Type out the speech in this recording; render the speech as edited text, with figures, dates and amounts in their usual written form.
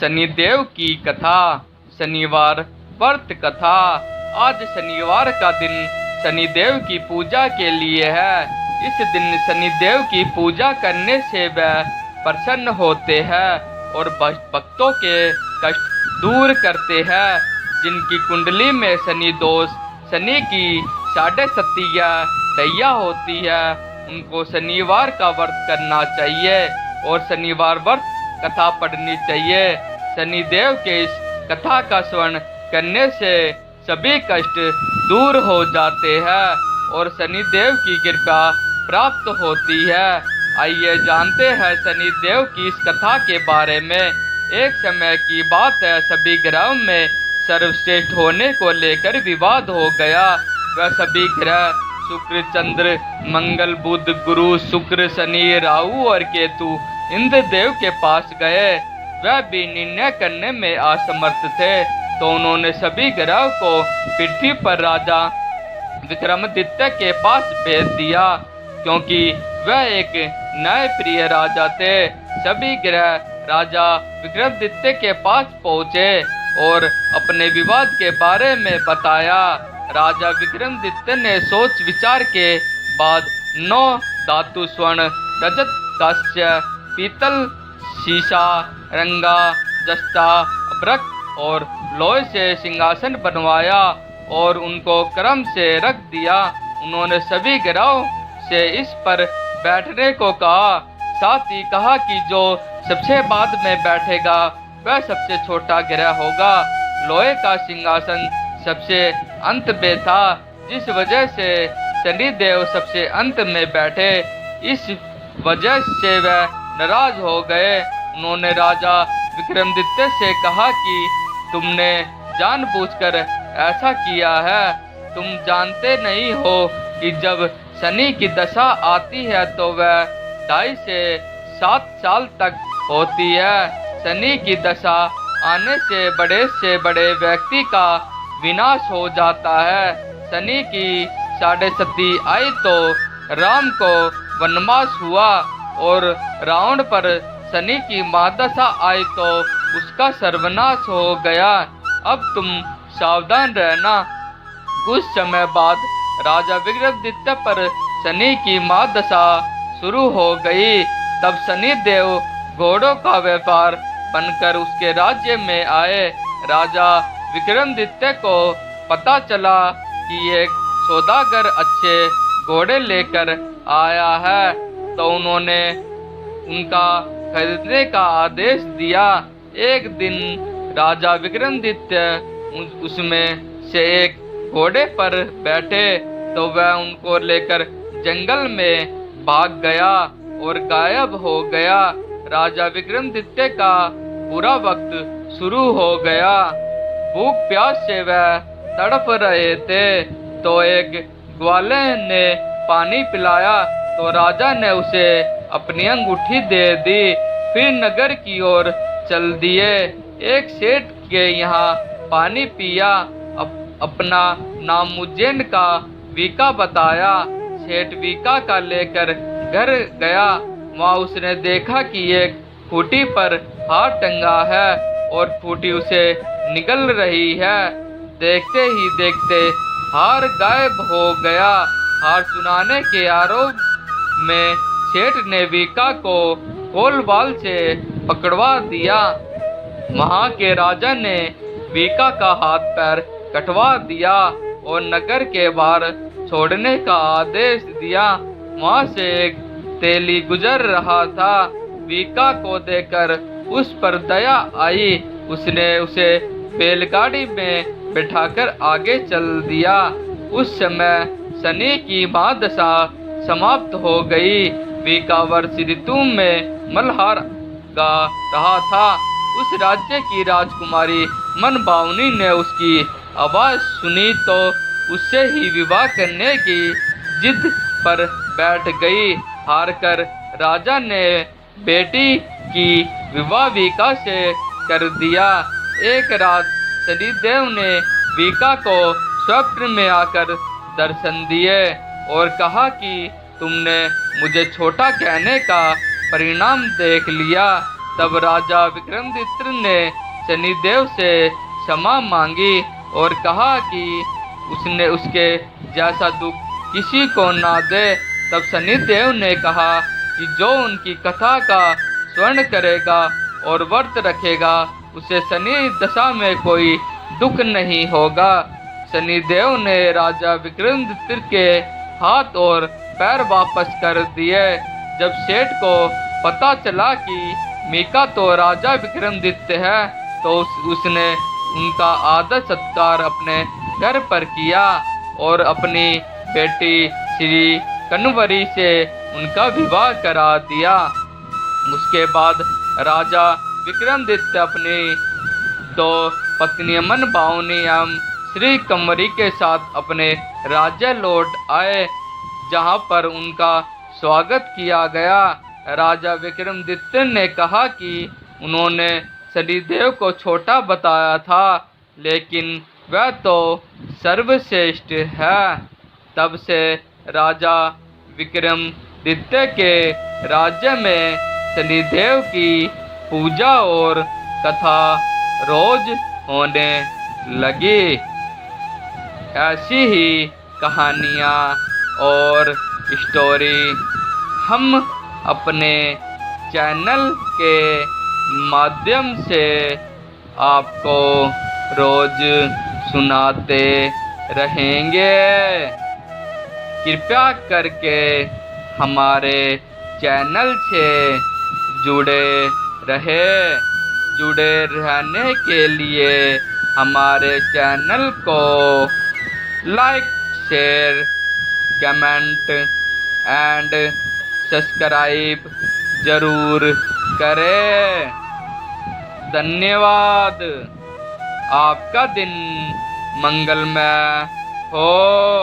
शनिदेव की कथा। शनिवार व्रत कथा। आज शनिवार का दिन शनिदेव की पूजा के लिए है। इस दिन शनिदेव की पूजा करने से वह प्रसन्न होते हैं और भक्तों के कष्ट दूर करते हैं। जिनकी कुंडली में शनि दोष, शनि की 7.5 दैया होती है, उनको शनिवार का व्रत करना चाहिए और शनिवार व्रत कथा पढ़नी चाहिए। शनिदेव के इस कथा का श्रवण करने से सभी कष्ट दूर हो जाते हैं और शनिदेव की कृपा प्राप्त होती है। आइए जानते हैं शनिदेव की इस कथा के बारे में। एक समय की बात है, सभी ग्रहों में सर्वश्रेष्ठ होने को लेकर विवाद हो गया। वह सभी ग्रह शुक्र, चंद्र, मंगल, बुध, गुरु, शुक्र, शनि, राहु और केतु इंद्र देव के पास गए। वह भी निर्णय करने में असमर्थ थे, तो उन्होंने सभी ग्रहों को पृथ्वी पर राजा विक्रमादित्य के पास भेज दिया, क्योंकि वह एक न्यायप्रिय राजा थे। सभी ग्रह राजा विक्रमादित्य के पास पहुँचे और अपने विवाद के बारे में बताया। राजा विक्रमादित्य ने सोच विचार के बाद 9 धातु स्वर्ण, रजत, कांस्य, पीतल, शीशा, रंगा, जस्ता, अभ्रक और लोहे से सिंहासन बनवाया और उनको क्रम से रख दिया। उन्होंने सभी ग्रहों से इस पर बैठने को कहा। साथ ही कहा कि जो सबसे बाद में बैठेगा वह सबसे छोटा ग्रह होगा। लोहे का सिंहासन सबसे अंत में था, जिस वजह से शनिदेव सबसे अंत में बैठे। इस वजह से वह नाराज हो गए। उन्होंने राजा विक्रमादित्य से कहा कि तुमने जानबूझकर ऐसा किया है। तुम जानते नहीं हो कि जब शनि की दशा आती है तो वह 2.5 से 7 साल तक होती है। शनि की दशा आने से बड़े व्यक्ति का विनाश हो जाता है। शनि की 7.5 आई तो राम को वनवास हुआ और रावण पर शनि की महादशा आई तो उसका सर्वनाश हो गया। अब तुम सावधान रहना। कुछ समय बाद राजा विक्रमादित्य पर शनि की महादशा शुरू हो गई। तब शनिदेव घोड़ों का व्यापार बनकर उसके राज्य में आए। राजा विक्रमादित्य को पता चला कि एक सौदागर अच्छे घोड़े लेकर आया है, तो उन्होंने उनका खरीदने का आदेश दिया। एक दिन राजा विक्रमादित्य उसमें से एक घोड़े पर बैठे तो वह उनको लेकर जंगल में भाग गया और गायब हो गया। राजा विक्रमादित्य का बुरा वक्त शुरू हो गया। भूख प्यास से वह तड़प रहे थे, तो एक ग्वाले ने पानी पिलाया तो राजा ने उसे अपनी अंगूठी दे दी। फिर नगर की ओर चल दिए। एक सेठ के यहाँ पानी पिया। अपना नाम उज्जैन का वीका बताया। सेठ वीका का लेकर घर गया। वहाँ उसने देखा कि एक खूंटी पर हार टंगा है और खूंटी उसे निगल रही है। देखते ही देखते हार गायब हो गया। हार चुराने के आरोप में सेठ ने वीका को कोलवाल से पकड़वा दिया। वहाँ के राजा ने वीका का हाथ पैर कटवा दिया और नगर के बाहर छोड़ने का आदेश दिया। वहाँ से एक तेली गुजर रहा था। वीका को देखकर उस पर दया आई। उसने उसे बैलगाड़ी में बिठाकर आगे चल दिया। उस समय शनि की महादशा समाप्त हो गई। वीका वर्ष ऋतु में मल्हार गा रहा था। उस राज्य की राजकुमारी मनभावनी ने उसकी आवाज सुनी तो उससे ही विवाह करने की जिद पर बैठ गई। हारकर राजा ने बेटी की विवाह वीका से कर दिया। एक रात शनिदेव ने वीका को स्वप्न में आकर दर्शन दिए और कहा कि तुमने मुझे छोटा कहने का परिणाम देख लिया। तब राजा विक्रमादित्य ने शनिदेव से क्षमा मांगी और कहा कि उसने उसके जैसा दुख किसी को ना दे। तब शनिदेव ने कहा कि जो उनकी कथा का स्मरण करेगा और व्रत रखेगा उसे शनि दशा में कोई दुख नहीं होगा। शनिदेव ने राजा विक्रमादित्य के हाथ और पैर वापस कर दिए। जब सेठ को पता चला कि मीका तो राजा विक्रमादित्य है तो उसने उनका आदर सत्कार अपने घर पर किया और अपनी बेटी श्री कन्वरी से उनका विवाह करा दिया। उसके बाद राजा विक्रमादित्य अपनी दो पत्नियां मनभावनी एवं श्री कन्वरी के साथ अपने राज्य लौट आए, जहां पर उनका स्वागत किया गया। राजा विक्रमादित्य ने कहा कि उन्होंने शनिदेव को छोटा बताया था, लेकिन वह तो सर्वश्रेष्ठ है। तब से राजा विक्रमादित्य के राज्य में शनिदेव की पूजा और कथा रोज होने लगी। ऐसी ही कहानियाँ और स्टोरी हम अपने चैनल के माध्यम से आपको रोज सुनाते रहेंगे। कृपया करके हमारे चैनल से जुड़े रहने के लिए हमारे चैनल को like, share, comment and subscribe जरूर करें। धन्यवाद। आपका दिन मंगलमय हो।